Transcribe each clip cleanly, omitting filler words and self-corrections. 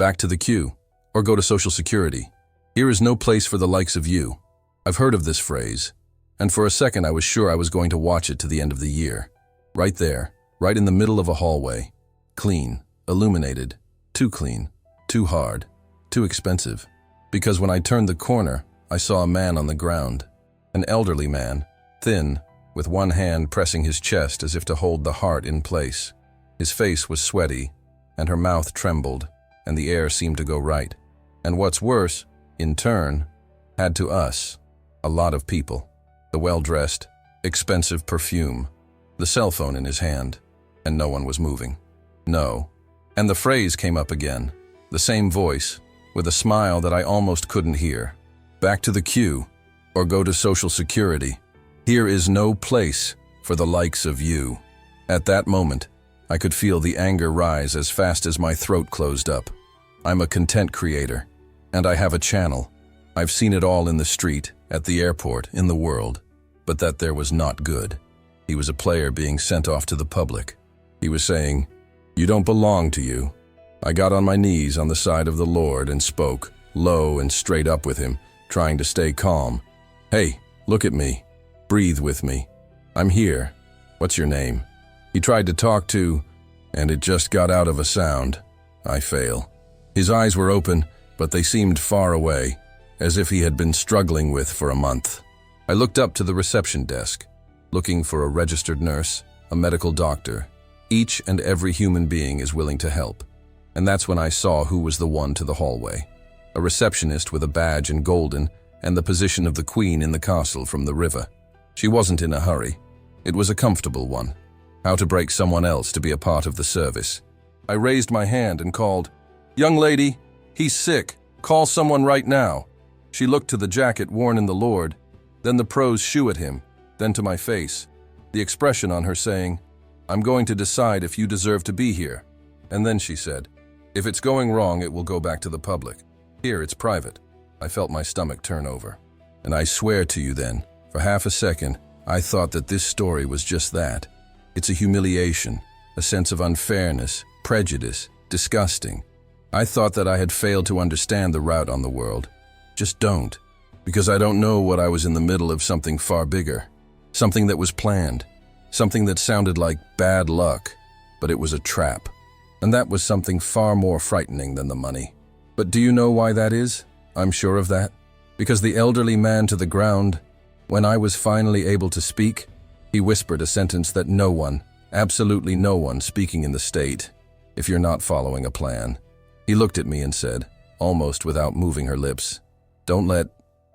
back to the queue, or go to Social Security. Here is no place for the likes of you. I've heard of this phrase, and for a second I was sure I was going to watch it to the end of the year. Right there, right in the middle of a hallway. Clean, illuminated, too clean, too hard, too expensive. Because when I turned the corner, I saw a man on the ground. An elderly man, thin, with one hand pressing his chest as if to hold the heart in place. His face was sweaty, and her mouth trembled, and the air seemed to go right. And what's worse, in turn, had to us, a lot of people. The well-dressed, expensive perfume, the cell phone in his hand, and no one was moving. No. And the phrase came up again, the same voice, with a smile that I almost couldn't hear. Back to the queue, or go to Social Security. Here is no place for the likes of you. At that moment, I could feel the anger rise as fast as my throat closed up. I'm a content creator, and I have a channel. I've seen it all in the street, at the airport, in the world. But that there was not good. He was a player being sent off to the public. He was saying, "You don't belong to you." I got on my knees on the side of the Lord and spoke, low and straight up with him, trying to stay calm. "Hey, look at me. Breathe with me. I'm here. What's your name?" He tried to talk to, and it just got out of a sound. I fail. His eyes were open, but they seemed far away, as if he had been struggling with for a month. I looked up to the reception desk, looking for a registered nurse, a medical doctor. Each and every human being is willing to help. And that's when I saw who was the one to the hallway. A receptionist with a badge in golden and the position of the queen in the castle from the river. She wasn't in a hurry. It was a comfortable one. How to break someone else to be a part of the service. I raised my hand and called, "Young lady, he's sick. Call someone right now." She looked to the jacket worn in the Lord, then the pro's shoe at him, then to my face, the expression on her saying, "I'm going to decide if you deserve to be here." And then she said, "If it's going wrong, it will go back to the public. Here, it's private." I felt my stomach turn over. And I swear to you then, for half a second, I thought that this story was just that. It's a humiliation, a sense of unfairness, prejudice, disgusting. I thought that I had failed to understand the route on the world. Just don't, because I don't know what I was in the middle of something far bigger, something that was planned, something that sounded like bad luck, but it was a trap. And that was something far more frightening than the money. But do you know why that is? I'm sure of that. Because the elderly man to the ground, when I was finally able to speak, he whispered a sentence that no one, absolutely no one speaking in the state, if you're not following a plan. He looked at me and said, almost without moving her lips, "Don't let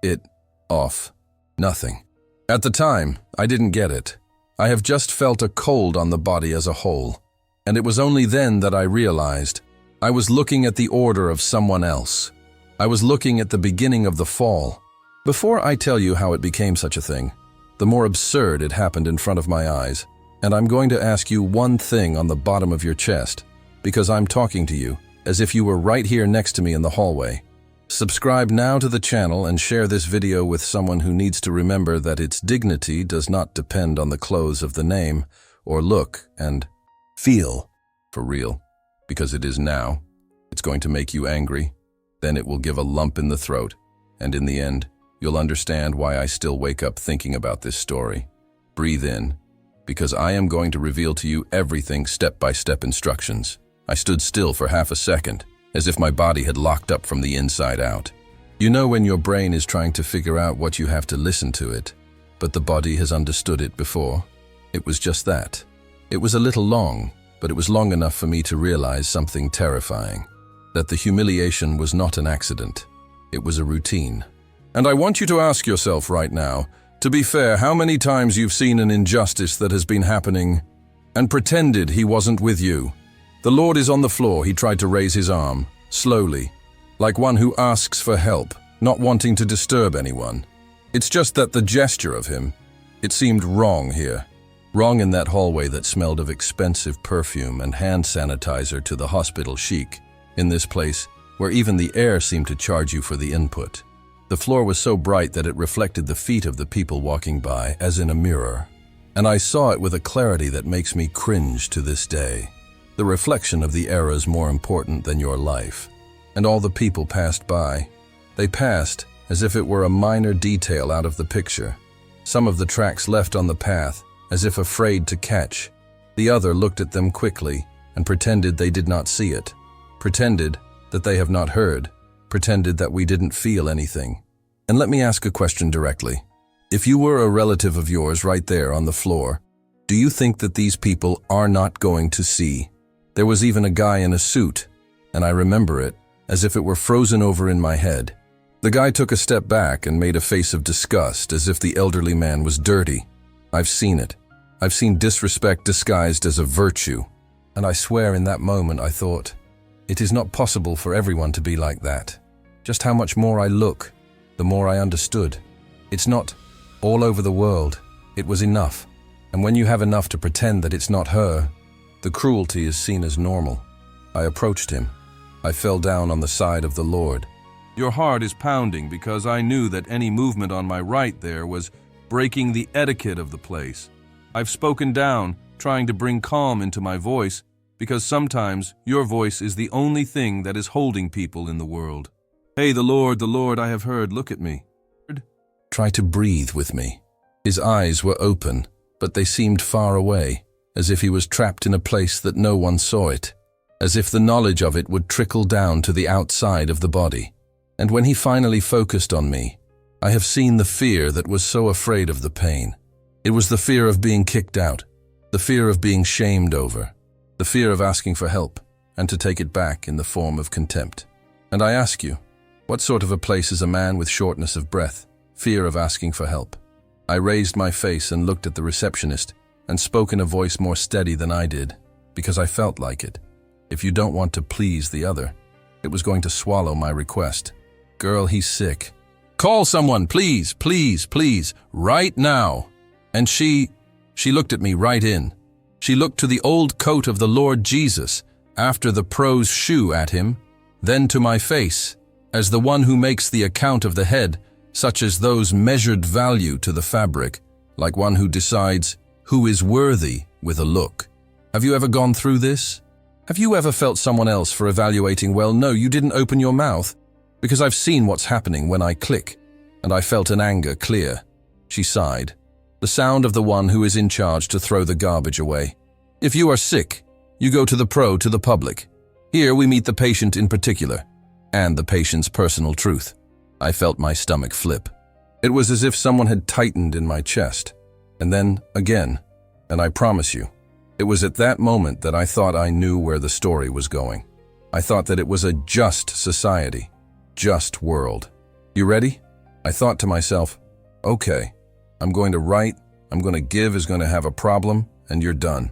it off. Nothing." At the time, I didn't get it. I have just felt a cold on the body as a whole. And it was only then that I realized I was looking at the order of someone else. I was looking at the beginning of the fall. Before I tell you how it became such a thing, the more absurd it happened in front of my eyes, and I'm going to ask you one thing on the bottom of your chest, because I'm talking to you as if you were right here next to me in the hallway. Subscribe now to the channel and share this video with someone who needs to remember that its dignity does not depend on the clothes of the name, or look and feel for real, because it is now. It's going to make you angry, then it will give a lump in the throat, and in the end, you'll understand why I still wake up thinking about this story. Breathe in, because I am going to reveal to you everything step-by-step instructions. I stood still for half a second, as if my body had locked up from the inside out. You know when your brain is trying to figure out what you have to listen to it, but the body has understood it before? It was just that. It was a little long, but it was long enough for me to realize something terrifying. That the humiliation was not an accident. It was a routine. And I want you to ask yourself right now, to be fair, how many times you've seen an injustice that has been happening and pretended he wasn't with you. The Lord is on the floor. He tried to raise his arm, slowly, like one who asks for help, not wanting to disturb anyone. It's just that the gesture of him, it seemed wrong here. Wrong in that hallway that smelled of expensive perfume and hand sanitizer to the hospital chic. In this place, where even the air seemed to charge you for the input. The floor was so bright that it reflected the feet of the people walking by, as in a mirror. And I saw it with a clarity that makes me cringe to this day. The reflection of the era is more important than your life. and all the people passed by. They passed as if it were a minor detail out of the picture. Some of the tracks left on the path, as if afraid to catch. The other looked at them quickly and pretended they did not see it, pretended that they have not heard, pretended that we didn't feel anything. And let me ask a question directly. If you were a relative of yours right there on the floor, do you think that these people are not going to see? There was even a guy in a suit, and I remember it as if it were frozen over in my head. The guy took a step back and made a face of disgust as if the elderly man was dirty. I've seen it. I've seen disrespect disguised as a virtue. And I swear in that moment I thought, it is not possible for everyone to be like that. Just how much more I look, the more I understood. It's not all over the world. It was enough. And when you have enough to pretend that it's not her, the cruelty is seen as normal. I approached him. I fell down on the side of the Lord. Your heart is pounding because I knew that any movement on my right there was breaking the etiquette of the place. I've spoken down, trying to bring calm into my voice, because sometimes your voice is the only thing that is holding people in the world. Hey, the Lord, I have heard, look at me. Try to breathe with me. His eyes were open, but they seemed far away, as if he was trapped in a place that no one saw it, as if the knowledge of it would trickle down to the outside of the body. And when he finally focused on me, I have seen the fear that was so afraid of the pain. It was the fear of being kicked out, the fear of being shamed over, the fear of asking for help and to take it back in the form of contempt. And I ask you, what sort of a place is a man with shortness of breath, fear of asking for help? I raised my face and looked at the receptionist and spoke in a voice more steady than I did, because I felt like it. If you don't want to please the other, it was going to swallow my request. Girl, he's sick. Call someone, please, please, please, right now. And she looked at me right in. She looked to the old coat of the Lord Jesus, after the pro's shoe at him, then to my face, as the one who makes the account of the head, such as those measured value to the fabric, like one who decides who is worthy with a look. Have you ever gone through this? Have you ever felt someone else for evaluating, well, no, you didn't open your mouth? Because I've seen what's happening when I click, and I felt an anger clear. She sighed, the sound of the one who is in charge to throw the garbage away. If you are sick, you go to the pro, to the public. Here we meet the patient in particular, and the patient's personal truth. I felt my stomach flip. It was as if someone had tightened in my chest, and then again, and I promise you, it was at that moment that I thought I knew where the story was going. I thought that it was a just society. Just world. You ready? I thought to myself, okay, I'm going to write, I'm going to give is going to have a problem, and you're done.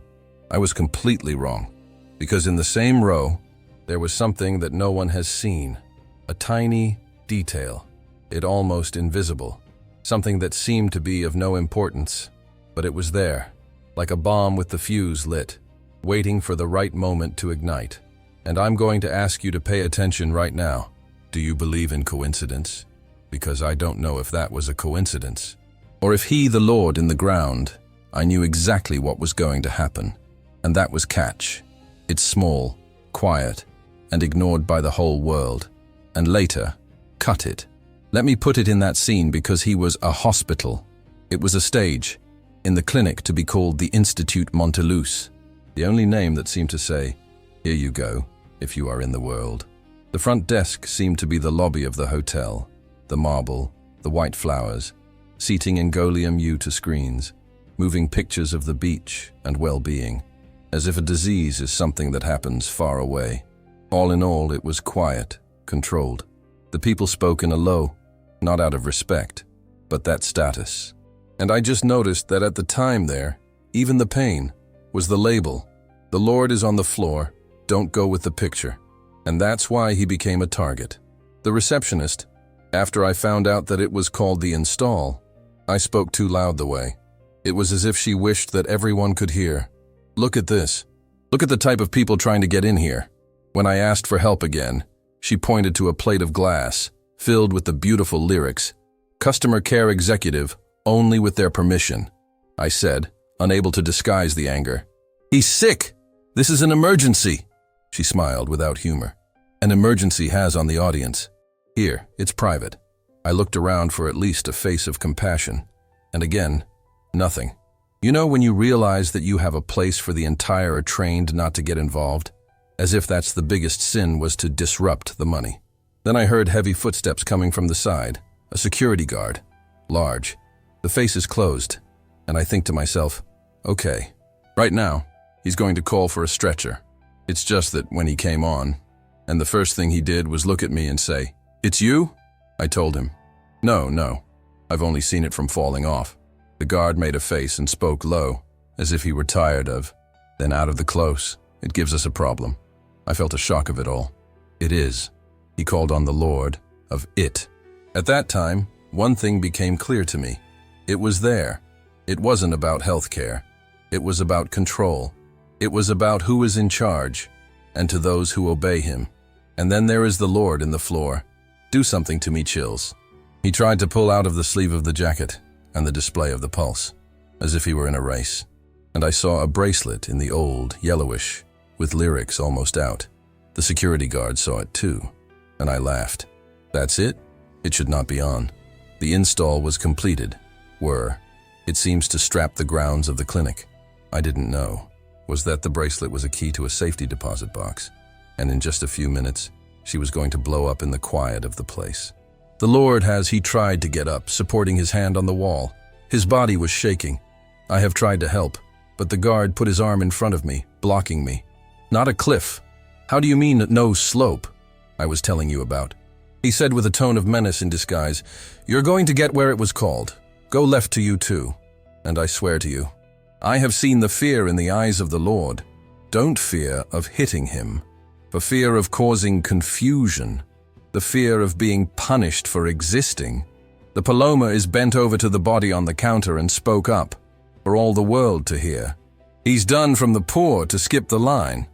I was completely wrong, because in the same row, there was something that no one has seen, a tiny detail, it almost invisible, something that seemed to be of no importance, but it was there, like a bomb with the fuse lit, waiting for the right moment to ignite. And I'm going to ask you to pay attention right now. Do you believe in coincidence? Because I don't know if that was a coincidence. Or if he, the Lord in the ground, I knew exactly what was going to happen. And that was catch. It's small, quiet, and ignored by the whole world. And later, cut it. Let me put it in that scene because he was a hospital. It was a stage, in the clinic to be called the Institute Montelus. The only name that seemed to say, here you go, if you are in the world. The front desk seemed to be the lobby of the hotel, the marble, the white flowers, seating Engolium U to screens, moving pictures of the beach and well-being, as if a disease is something that happens far away. All in all, it was quiet, controlled. The people spoke in a low, not out of respect, but that status. And I just noticed that at the time there, even the pain, was the label. The Lord is on the floor, don't go with the picture. And that's why he became a target. The receptionist, after I found out that it was called the install, I spoke too loud the way. It was as if she wished that everyone could hear. Look at this. Look at the type of people trying to get in here. When I asked for help again, she pointed to a plate of glass, filled with the beautiful lyrics, "Customer care executive, only with their permission," I said, unable to disguise the anger. "He's sick! This is an emergency!" She smiled without humor. an emergency has on the audience. Here, it's private. I looked around for at least a face of compassion. And again, nothing. You know when you realize that you have a place for the entire are trained not to get involved? As if that's the biggest sin was to disrupt the money. Then I heard heavy footsteps coming from the side. A security guard. Large. The face is closed. And I think to myself, okay, right now, he's going to call for a stretcher. It's just that when he came on, and the first thing he did was look at me and say, "It's you?" I told him, No, I've only seen it from falling off." The guard made a face and spoke low, as if he were tired of, then out of the close, "It gives us a problem." I felt a shock of it all. It is. He called on the Lord of it. At that time, one thing became clear to me. It was there. It wasn't about healthcare. It was about control. It was about who is in charge, and to those who obey him. And then there is the Lord in the floor. Do something to me chills. He tried to pull out of the sleeve of the jacket and the display of the pulse, as if he were in a race. And I saw a bracelet in the old, yellowish, with lyrics almost out. The security guard saw it too, and I laughed. That's it? It should not be on. The install was completed. It seems to strap the grounds of the clinic. I didn't know. Was that the bracelet was a key to a safety deposit box, and in just a few minutes, she was going to blow up in the quiet of the place. The Lord he tried to get up, supporting his hand on the wall. His body was shaking. I have tried to help, but the guard put his arm in front of me, blocking me. Not a cliff. How do you mean no slope? I was telling you about. He said with a tone of menace in disguise, "You're going to get where it was called. Go left to you too." And I swear to you, I have seen the fear in the eyes of the Lord. Don't fear of hitting him, for fear of causing confusion, the fear of being punished for existing. The Paloma is bent over to the body on the counter and spoke up, for all the world to hear. He's done from the poor to skip the line.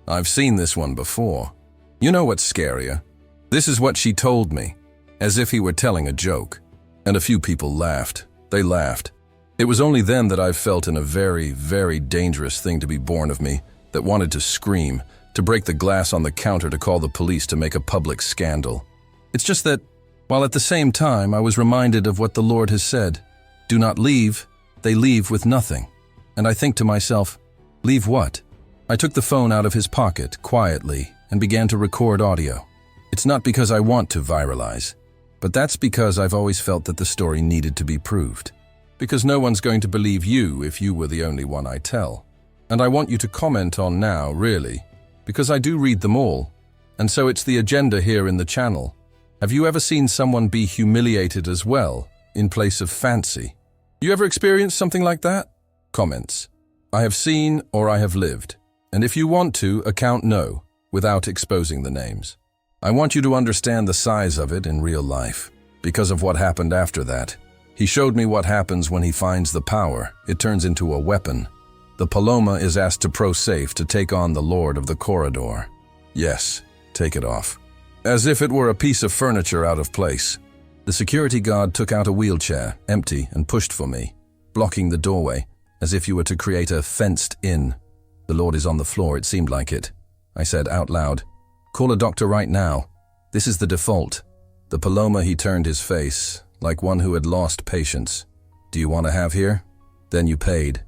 I've seen this one before. You know what's scarier? This is what she told me, as if he were telling a joke. And a few people laughed. They laughed. It was only then that I felt in a very, very dangerous thing to be born of me that wanted to scream, to break the glass on the counter, to call the police, to make a public scandal. It's just that, while at the same time I was reminded of what the Lord has said, "Do not leave, they leave with nothing." And I think to myself, leave what? I took the phone out of his pocket quietly and began to record audio. It's not because I want to viralize, but that's because I've always felt that the story needed to be proved. Because no one's going to believe you if you were the only one I tell. And I want you to comment on now, really, because I do read them all, and so it's the agenda here in the channel. Have you ever seen someone be humiliated as well, in place of fancy? You ever experienced something like that? Comments. I have seen or I have lived, and if you want to, account no, without exposing the names. I want you to understand the size of it in real life, because of what happened after that. He showed me what happens when he finds the power. It turns into a weapon. The Paloma is asked to pro-safe to take on the Lord of the Corridor. Yes, take it off. As if it were a piece of furniture out of place. The security guard took out a wheelchair, empty, and pushed for me, blocking the doorway, as if you were to create a fenced-in. The Lord is on the floor, it seemed like it. I said out loud, "Call a doctor right now. This is the default." The Paloma, he turned his face, like one who had lost patience. "Do you want to have here? Then you paid,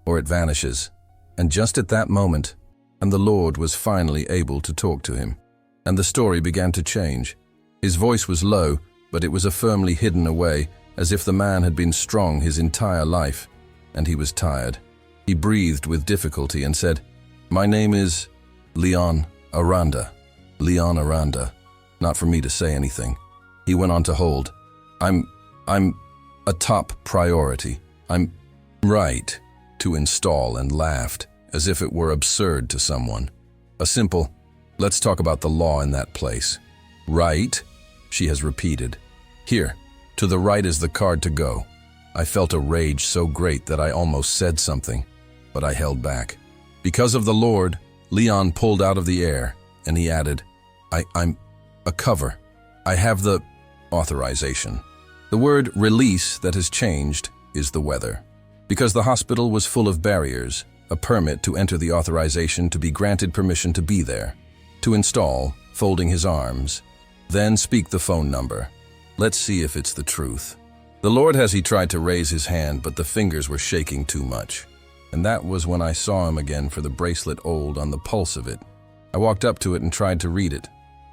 or it vanishes." And just at that moment, and the Lord was finally able to talk to him. And the story began to change. His voice was low, but it was firmly hidden away, as if the man had been strong his entire life, and he was tired. He breathed with difficulty and said, "My name is Leon Aranda." Leon Aranda. Not for me to say anything. He went on to hold. I'm a top priority. I'm right to install," and laughed, as if it were absurd to someone. A simple, "Let's talk about the law in that place." "Right?" she has repeated. "Here, to the right is the card to go." I felt a rage so great that I almost said something, but I held back. Because of the Lord, Leon pulled out of the air, and he added, I'm a cover. I have the authorization. The word release that has changed is the weather. Because the hospital was full of barriers, a permit to enter the authorization to be granted permission to be there, to install, folding his arms. Then speak the phone number. Let's see if it's the truth. The Lord has he tried to raise his hand, but the fingers were shaking too much. And that was when I saw him again for the bracelet old on the pulse of it. I walked up to it and tried to read it.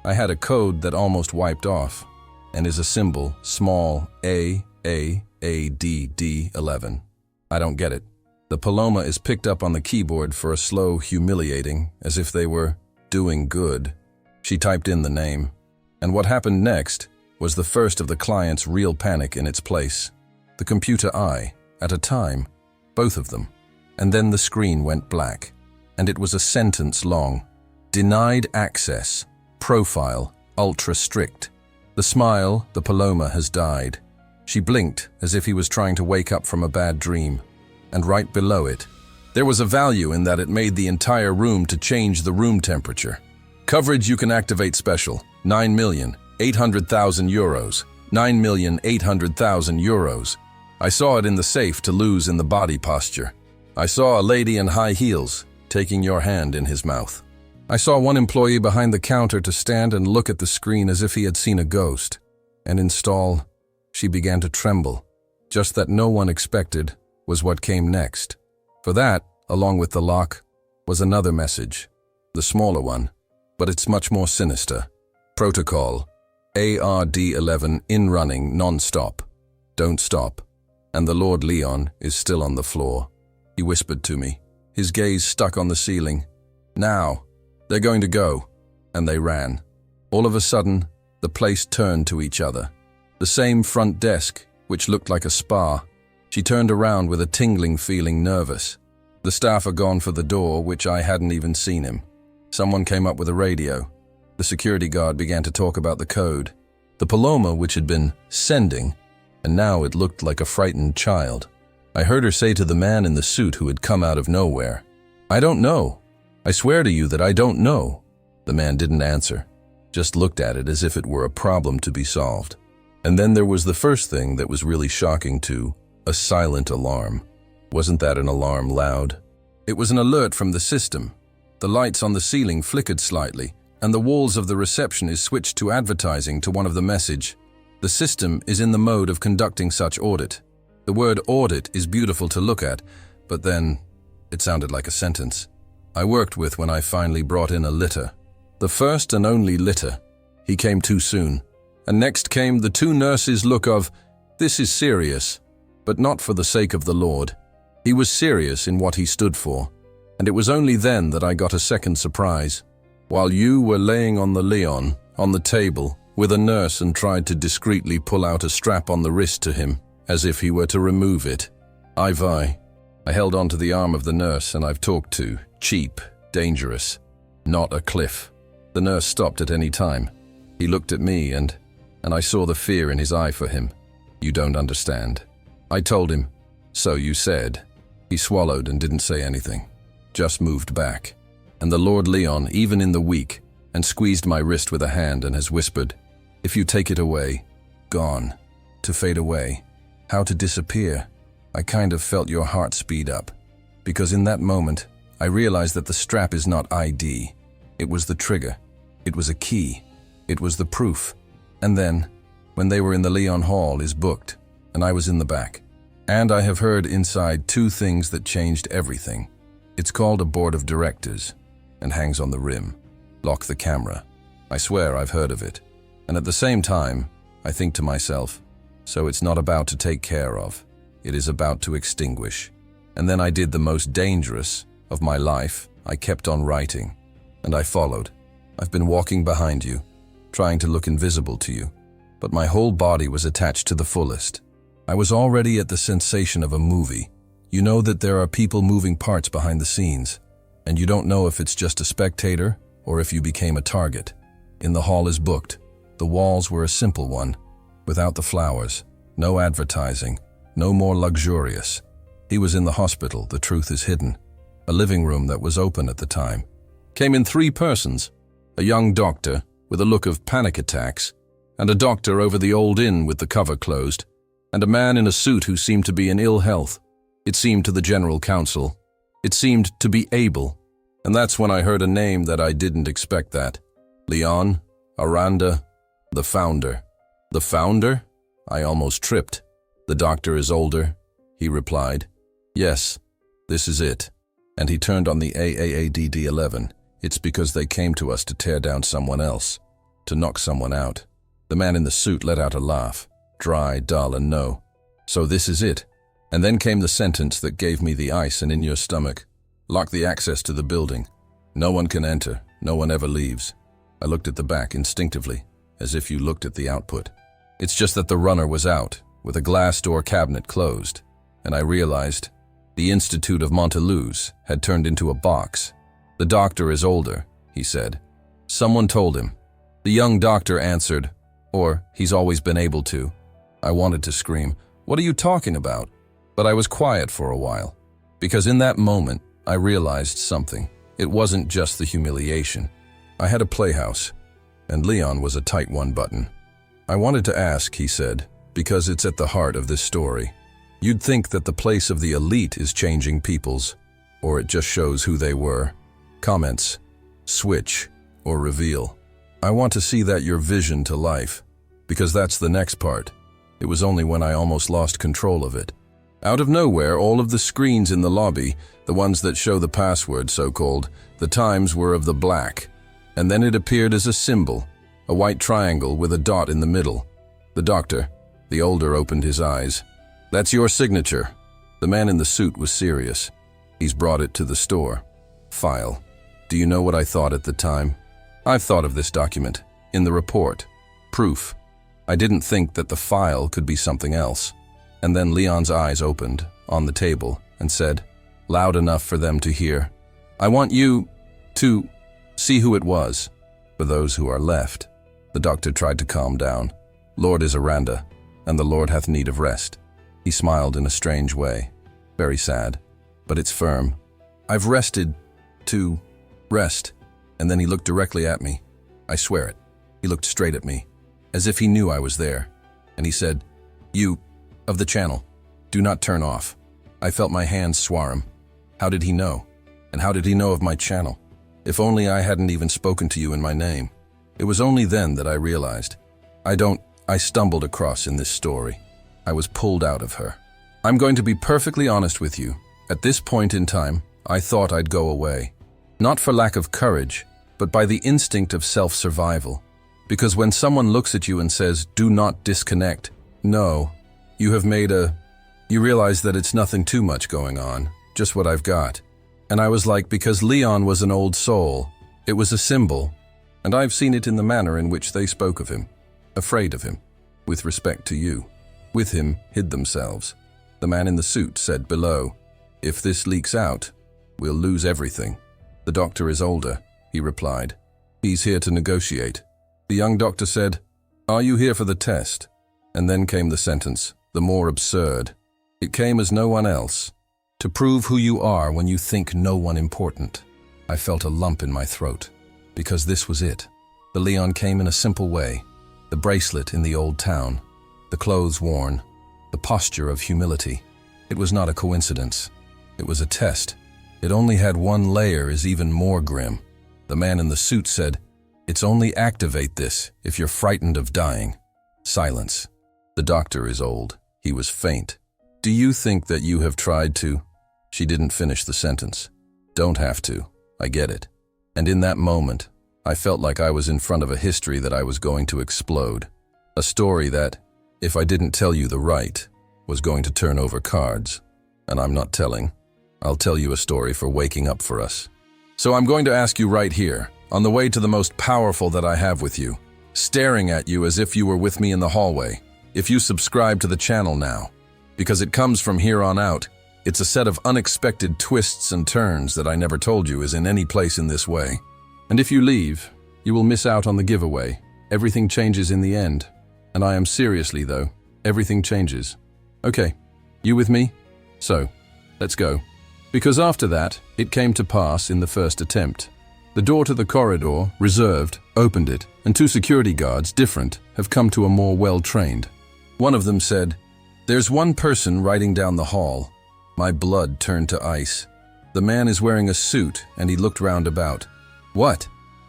I had a code that almost wiped off, and is a symbol, small AAADD11. I don't get it. The Paloma is picked up on the keyboard for a slow humiliating, as if they were doing good. She typed in the name. And what happened next was the first of the client's real panic in its place. The computer eye, at a time, both of them. And then the screen went black, and it was a sentence long. Denied access. Profile, ultra strict. The smile, the Paloma has died. She blinked as if he was trying to wake up from a bad dream. And right below it, there was a value in that it made the entire room to change the room temperature. Coverage you can activate special, 9,800,000 euros. 9,800,000 euros. I saw it in the safe to lose in the body posture. I saw a lady in high heels taking your hand in his mouth. I saw one employee behind the counter to stand and look at the screen as if he had seen a ghost. And install, she began to tremble. Just that no one expected was what came next. For that, along with the lock, was another message. The smaller one, but it's much more sinister. Protocol, ARD11 in running non-stop. Don't stop. And the Lord Leon is still on the floor. He whispered to me, his gaze stuck on the ceiling. Now. They're going to go. And they ran. All of a sudden, the place turned to each other. The same front desk, which looked like a spa. She turned around with a tingling feeling nervous. The staff had gone for the door, which I hadn't even seen him. Someone came up with a radio. The security guard began to talk about the code. The Paloma, which had been sending, and now it looked like a frightened child. I heard her say to the man in the suit who had come out of nowhere, "I don't know. I swear to you that I don't know." The man didn't answer, just looked at it as if it were a problem to be solved. And then there was the first thing that was really shocking too, a silent alarm. Wasn't that an alarm loud? It was an alert from the system. The lights on the ceiling flickered slightly, and the walls of the receptionist switched to advertising to one of the message. The system is in the mode of conducting such audit. The word audit is beautiful to look at, but then it sounded like a sentence I worked with when I finally brought in a litter. The first and only litter. He came too soon. And next came the two nurses' look of, this is serious, but not for the sake of the Lord. He was serious in what he stood for. And it was only then that I got a second surprise. While you were laying on the Leon, on the table, with a nurse and tried to discreetly pull out a strap on the wrist to him, as if he were to remove it. I held onto the arm of the nurse and I've talked to. Cheap, dangerous, not a cliff. The nurse stopped at any time. He looked at me and I saw the fear in his eye for him. You don't understand. I told him, so you said. He swallowed and didn't say anything, just moved back. And the Lord Leon, even in the week, and squeezed my wrist with a hand and has whispered, if you take it away, gone, to fade away, how to disappear. I kind of felt your heart speed up, because in that moment, I realized that the strap is not ID. It was the trigger. It was a key. It was the proof. And then, when they were in the Leon Hall is booked, and I was in the back. And I have heard inside two things that changed everything. It's called a board of directors, and hangs on the rim. Lock the camera. I swear I've heard of it. And at the same time, I think to myself, so it's not about to take care of. It is about to extinguish. And then I did the most dangerous of my life. I kept on writing, and I followed. I've been walking behind you, trying to look invisible to you, but my whole body was attached to the fullest. I was already at the sensation of a movie. You know that there are people moving parts behind the scenes, and you don't know if it's just a spectator or if you became a target. In the hall is booked. The walls were a simple one, without the flowers, no advertising, no more luxurious. He was in the hospital, the truth is hidden. A living room that was open at the time. Came in 3 persons, a young doctor with a look of panic attacks, and a doctor over the old inn with the cover closed, and a man in a suit who seemed to be in ill health. It seemed to the general counsel. It seemed to be Abel. And that's when I heard a name that I didn't expect that. Leon, Aranda, the founder. The founder? I almost tripped. The doctor is older, he replied. Yes, this is it. And he turned on the AAADD-11. It's because they came to us to tear down someone else, to knock someone out. The man in the suit let out a laugh, dry, dull, and no. So this is it. And then came the sentence that gave me the ice and in your stomach. Lock the access to the building. No one can enter, no one ever leaves. I looked at the back instinctively, as if you looked at the output. It's just that the runner was out, with a glass door cabinet closed, and I realized the Institute of Monteluz had turned into a box. The doctor is older, he said. Someone told him. The young doctor answered, or he's always been able to. I wanted to scream, "What are you talking about?" But I was quiet for a while, because in that moment I realized something. It wasn't just the humiliation. I had a playhouse, and Leon was a tight one button. I wanted to ask, he said, because it's at the heart of this story. You'd think that the place of the elite is changing people's, or it just shows who they were. Comments, switch, or reveal. I want to see that your vision to life, because that's the next part. It was only when I almost lost control of it. Out of nowhere, all of the screens in the lobby, the ones that show the password, so-called, the times were of the black. And then it appeared as a symbol, a white triangle with a dot in the middle. The doctor, the older, opened his eyes. That's your signature. The man in the suit was serious. He's brought it to the store. File. Do you know what I thought at the time? I've thought of this document, in the report. Proof. I didn't think that the file could be something else. And then Leon's eyes opened, on the table, and said, loud enough for them to hear, I want you to see who it was, for those who are left. The doctor tried to calm down. Lord is Aranda, and the Lord hath need of rest. He smiled in a strange way, very sad, but it's firm. I've rested to rest. And then he looked directly at me. I swear it. He looked straight at me, as if he knew I was there. And he said, You, of the channel, do not turn off. I felt my hands swarm. How did he know? And how did he know of my channel? If only I hadn't even spoken to you in my name. It was only then that I realized. I stumbled across in this story. I was pulled out of her. I'm going to be perfectly honest with you. At this point in time, I thought I'd go away. Not for lack of courage, but by the instinct of self-survival. Because when someone looks at you and says, do not disconnect, no, you realize that it's nothing too much going on, just what I've got. And I was like, because Leon was an old soul, it was a symbol, and I've seen it in the manner in which they spoke of him, afraid of him, with respect to you. With him hid themselves. The man in the suit said below, if this leaks out, we'll lose everything. The doctor is older, he replied. He's here to negotiate. The young doctor said, are you here for the test? And then came the sentence, the more absurd. It came as no one else. To prove who you are when you think no one important. I felt a lump in my throat, because this was it. The Leon came in a simple way. The bracelet in the old town, the clothes worn, the posture of humility. It was not a coincidence. It was a test. It only had one layer is even more grim. The man in the suit said, it's only activate this if you're frightened of dying. Silence. The doctor is old. He was faint. Do you think that you have tried to? She didn't finish the sentence. Don't have to. I get it. And in that moment, I felt like I was in front of a history that I was going to explode. A story that, if I didn't tell you the right, was going to turn over cards. And I'm not telling. I'll tell you a story for waking up for us. So I'm going to ask you right here, on the way to the most powerful that I have with you, staring at you as if you were with me in the hallway, if you subscribe to the channel now. Because it comes from here on out. It's a set of unexpected twists and turns that I never told you is in any place in this way. And if you leave, you will miss out on the giveaway. Everything changes in the end. And I am seriously though, everything changes. Okay, you with me? So, let's go. Because after that, it came to pass in the first attempt. The door to the corridor, reserved, opened it, and two security guards, different, have come to a more well-trained. One of them said, there's one person riding down the hall. My blood turned to ice. The man is wearing a suit, and he looked round about. What?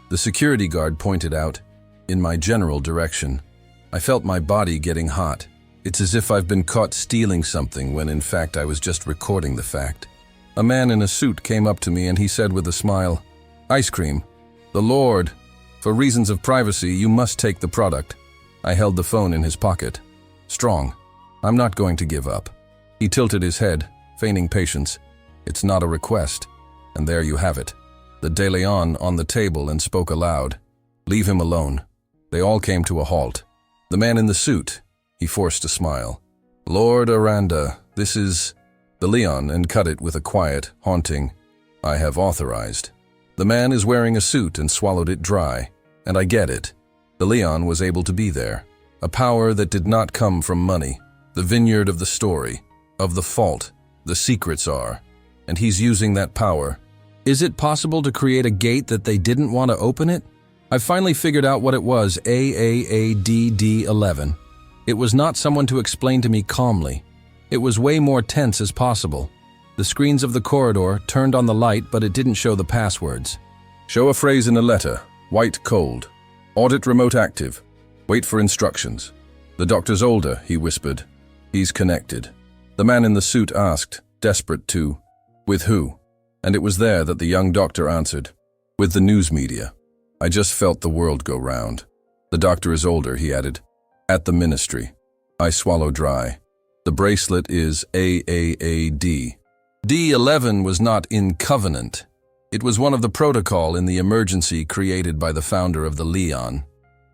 The security guard pointed out, in my general direction. I felt my body getting hot. It's as if I've been caught stealing something when in fact I was just recording the fact. A man in a suit came up to me and he said with a smile, "Ice cream. The Lord. For reasons of privacy, you must take the product." I held the phone in his pocket. Strong. I'm not going to give up. He tilted his head, feigning patience. "It's not a request." And there you have it. The De Leon on the table and spoke aloud. "Leave him alone." They all came to a halt. The man in the suit, he forced a smile. "Lord Aranda, this is the Leon," and cut it with a quiet, haunting, "I have authorized." The man is wearing a suit and swallowed it dry. And I get it. The Leon was able to be there. A power that did not come from money. The vineyard of the story, of the fault, the secrets are. And he's using that power. Is it possible to create a gate that they didn't want to open it? I finally figured out what it was, AAADD11. It was not someone to explain to me calmly. It was way more tense as possible. The screens of the corridor turned on the light, but it didn't show the passwords. "Show a phrase in a letter. White cold. Audit remote active. Wait for instructions." "The doctor's older," he whispered. "He's connected." The man in the suit asked, desperate to, "With who?" And it was there that the young doctor answered, "With the news media." I just felt the world go round. "The doctor is older," he added. "At the ministry." I swallow dry. The bracelet is AAAD. D11 was not in covenant. It was one of the protocol in the emergency created by the founder of the Leon,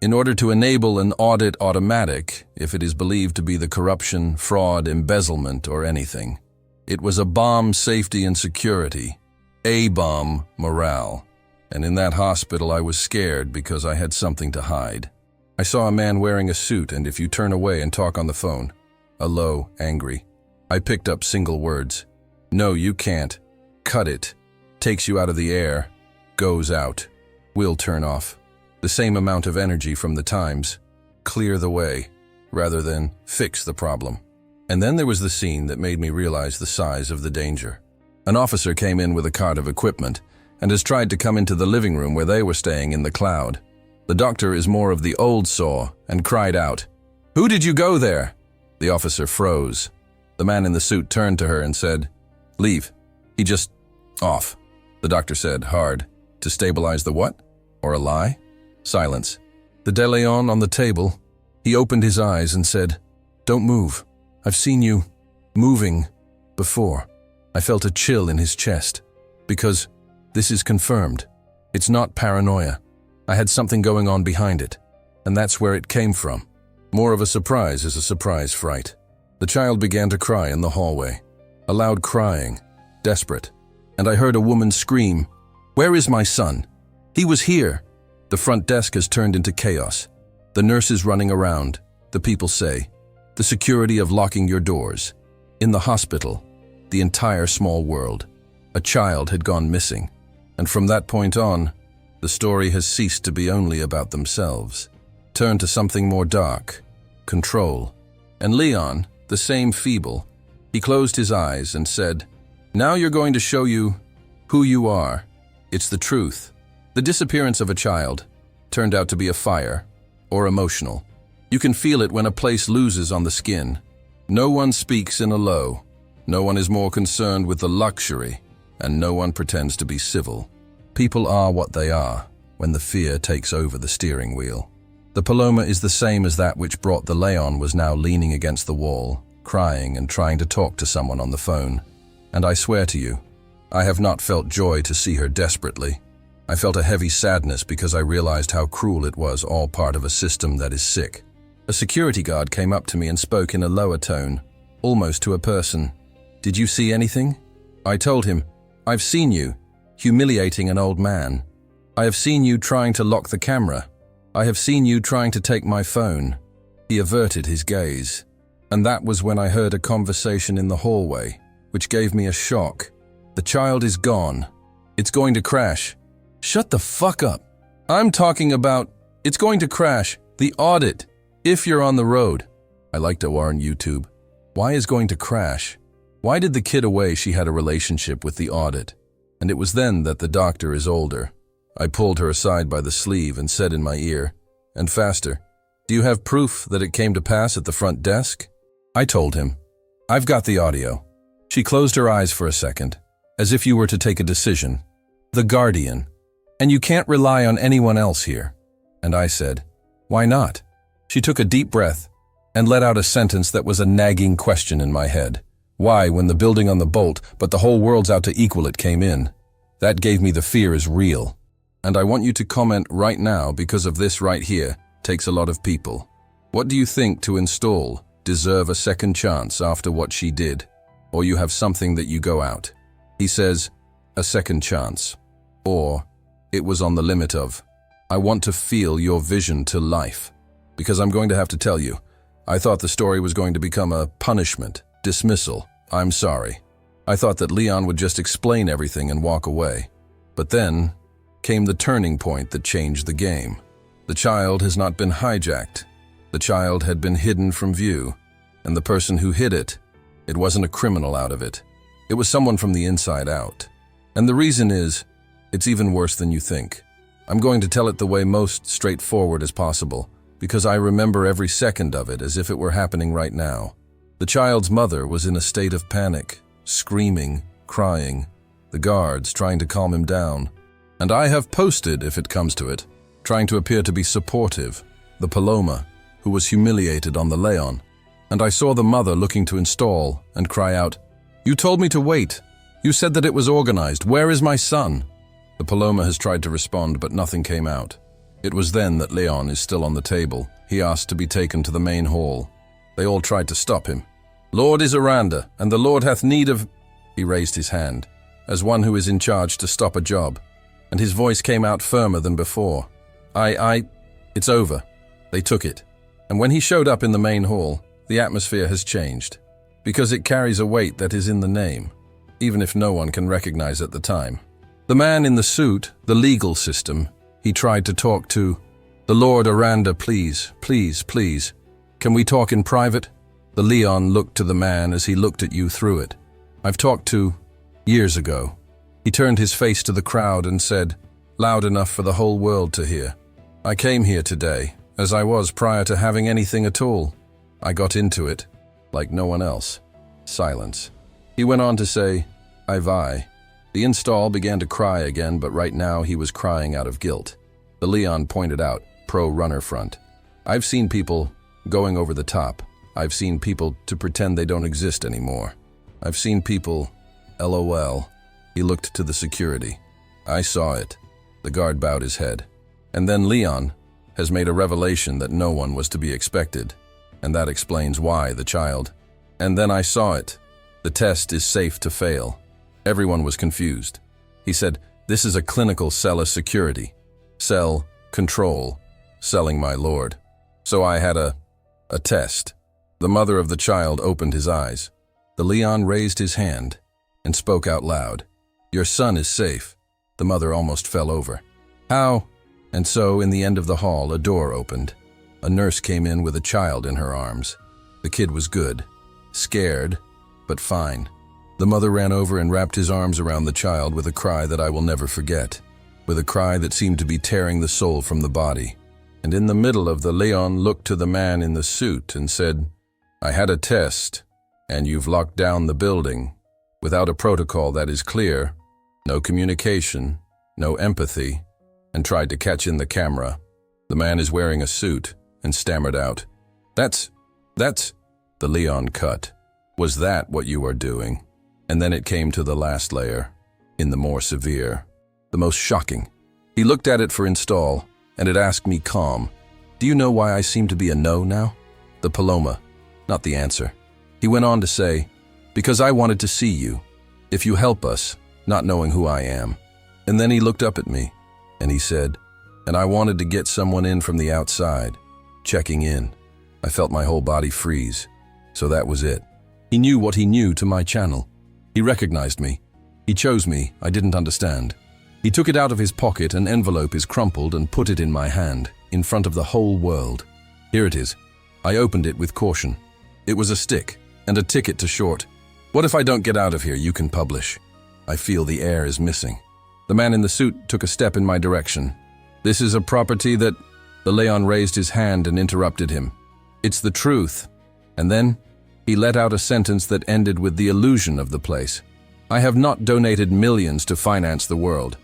in order to enable an audit automatic if it is believed to be the corruption, fraud, embezzlement, or anything. It was a bomb safety and security, a bomb morale. And in that hospital I was scared because I had something to hide. I saw a man wearing a suit, and if you turn away and talk on the phone, a low, angry. I picked up single words. "No, you can't. Cut it. Takes you out of the air. Goes out. Will turn off." The same amount of energy from the Times. Clear the way, rather than fix the problem. And then there was the scene that made me realize the size of the danger. An officer came in with a cart of equipment and has tried to come into the living room where they were staying in the cloud. The doctor is more of the old saw and cried out, "Who did you go there?" The officer froze. The man in the suit turned to her and said, "Leave. He just off." The doctor said, hard, "To stabilize the what? Or a lie?" Silence. The De Leon on the table, he opened his eyes and said, "Don't move. I've seen you moving before." I felt a chill in his chest, because this is confirmed. It's not paranoia. I had something going on behind it, and that's where it came from. More of a surprise is a surprise fright. The child began to cry in the hallway, a loud crying, desperate, and I heard a woman scream, "Where is my son? He was here." The front desk has turned into chaos. The nurses running around, the people say, the security of locking your doors. In the hospital, the entire small world. A child had gone missing, and from that point on, the story has ceased to be only about themselves, turned to something more dark, control. And Leon, the same feeble, he closed his eyes and said, "Now you're going to show you who you are. It's the truth." The disappearance of a child turned out to be a fire, or emotional. You can feel it when a place loses on the skin. No one speaks in a low. No one is more concerned with the luxury, and no one pretends to be civil. People are what they are when the fear takes over the steering wheel. The Paloma is the same as that which brought the Leon was now leaning against the wall, crying and trying to talk to someone on the phone. And I swear to you, I have not felt joy to see her desperately. I felt a heavy sadness because I realized how cruel it was, all part of a system that is sick. A security guard came up to me and spoke in a lower tone, almost to a person. "Did you see anything?" I told him, "I've seen you, humiliating an old man. I have seen you trying to lock the camera. I have seen you trying to take my phone." He averted his gaze. And that was when I heard a conversation in the hallway, which gave me a shock. "The child is gone. It's going to crash." Shut the fuck up. I'm talking about, it's going to crash, the audit, if you're on the road. I like to warn YouTube. Why is going to crash? Why did the kid away she had a relationship with the audit? And it was then that the doctor is older. I pulled her aside by the sleeve and said in my ear, and faster, "Do you have proof that it came to pass at the front desk?" I told him, "I've got the audio." She closed her eyes for a second, as if you were to take a decision. "The guardian. And you can't rely on anyone else here." And I said, "Why not?" She took a deep breath and let out a sentence that was a nagging question in my head. Why, when the building on the bolt, but the whole world's out to equal it, came in? That gave me the fear is real. And I want you to comment right now because of this right here takes a lot of people. What do you think to install deserve a second chance after what she did? Or you have something that you go out. He says, a second chance. Or, it was on the limit of. I want to feel your vision to life. Because I'm going to have to tell you, I thought the story was going to become a punishment, dismissal, I'm sorry. I thought that Leon would just explain everything and walk away. But then came the turning point that changed the game. The child has not been hijacked. The child had been hidden from view. And the person who hid it, it wasn't a criminal out of it. It was someone from the inside out. And the reason is, it's even worse than you think. I'm going to tell it the way most straightforward as possible, because I remember every second of it as if it were happening right now. The child's mother was in a state of panic, screaming, crying, the guards trying to calm him down. And I have posted, if it comes to it, trying to appear to be supportive, the Paloma, who was humiliated on the Leon. And I saw the mother looking to install and cry out, "You told me to wait. You said that it was organized. Where is my son?" The Paloma has tried to respond, but nothing came out. It was then that Leon is still on the table. He asked to be taken to the main hall. They all tried to stop him. "Lord is Aranda, and the Lord hath need of—" He raised his hand, as one who is in charge to stop a job, and his voice came out firmer than before. It's over. They took it. And when he showed up in the main hall, the atmosphere has changed, because it carries a weight that is in the name, even if no one can recognize at the time. The man in the suit, the legal system, he tried to talk to. "The Lord Aranda, please, please, please. Can we talk in private?" The Leon looked to the man as he looked at you through it. "I've talked to, years ago." He turned his face to the crowd and said, loud enough for the whole world to hear, "I came here today, as I was prior to having anything at all. I got into it, like no one else." Silence. He went on to say, "I." The install began to cry again, but right now he was crying out of guilt. The Leon pointed out, pro-runner front. "I've seen people going over the top. I've seen people to pretend they don't exist anymore. I've seen people, LOL. He looked to the security. "I saw it." The guard bowed his head. And then Leon has made a revelation that no one was to be expected. And that explains why the child. "And then I saw it. The test is safe to fail." Everyone was confused. He said, "This is a clinical cell of security. Cell, control, selling my lord." So I had a test. The mother of the child opened his eyes. The Leon raised his hand and spoke out loud. "Your son is safe." The mother almost fell over. "How?" And so, in the end of the hall, a door opened. A nurse came in with a child in her arms. The kid was good. Scared, but fine. The mother ran over and wrapped his arms around the child with a cry that I will never forget, with a cry that seemed to be tearing the soul from the body. And in the middle of the Leon looked to the man in the suit and said, "I had a test, and you've locked down the building, without a protocol that is clear, no communication, no empathy, and tried to catch in the camera." The man is wearing a suit and stammered out, That's, the Leon cut. "Was that what you are doing?" And then it came to the last layer, in the more severe, the most shocking. He looked at it for install, and it asked me calm, "Do you know why I seem to be a no now?" The Paloma, not the answer. He went on to say, "Because I wanted to see you, if you help us, not knowing who I am." And then he looked up at me, and he said, "And I wanted to get someone in from the outside, checking in." I felt my whole body freeze. So that was it. He knew what he knew to my channel. He recognized me. He chose me. I didn't understand. He took it out of his pocket, an envelope is crumpled, and put it in my hand, in front of the whole world. Here it is. I opened it with caution. It was a stick, and a ticket to short. "What if I don't get out of here? You can publish." I feel the air is missing. The man in the suit took a step in my direction. "This is a property that—" The Leon raised his hand and interrupted him. "It's the truth." And then he let out a sentence that ended with the illusion of the place. "I have not donated millions to finance the world.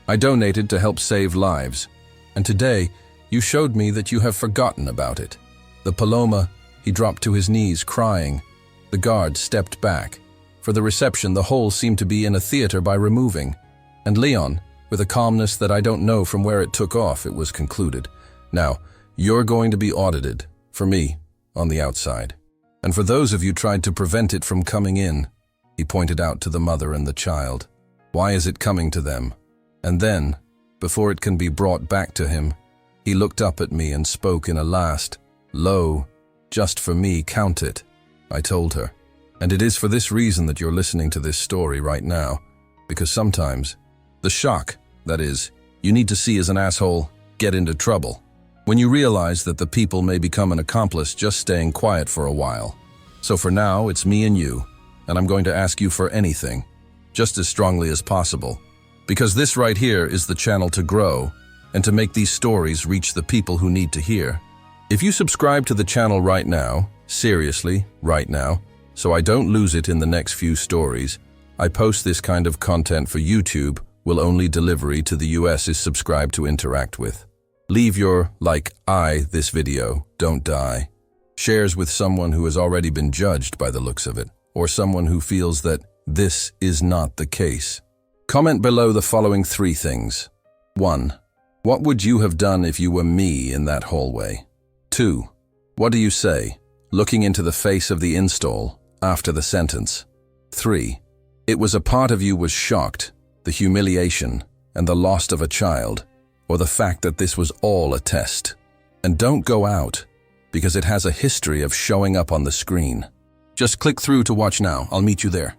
I donated to help save lives. And today, you showed me that you have forgotten about it." The Paloma, he dropped to his knees, crying. The guard stepped back. For the reception, the whole seemed to be in a theater by removing. And Leon, with a calmness that I don't know from where it took off, it was concluded. "Now, you're going to be audited, for me, on the outside. And for those of you tried to prevent it from coming in," he pointed out to the mother and the child. "Why is it coming to them?" And then, before it can be brought back to him, he looked up at me and spoke in a last, low, "Just for me, count it," I told her. And it is for this reason that you're listening to this story right now, because sometimes the shock, that is, you need to see as an asshole get into trouble, when you realize that the people may become an accomplice just staying quiet for a while. So for now, it's me and you, and I'm going to ask you for anything, just as strongly as possible, because this right here is the channel to grow and to make these stories reach the people who need to hear. If you subscribe to the channel right now, seriously, right now, so I don't lose it in the next few stories, I post this kind of content for YouTube, will only delivery to the US is subscribed to interact with. Leave your, this video, don't die. Shares with someone who has already been judged by the looks of it, or someone who feels that this is not the case. Comment below the following 3 things. 1. What would you have done if you were me in that hallway? 2. What do you say, looking into the face of the install after the sentence? 3. It was a part of you was shocked, the humiliation and the loss of a child, or the fact that this was all a test. And don't go out, because it has a history of showing up on the screen. Just click through to watch now. I'll meet you there.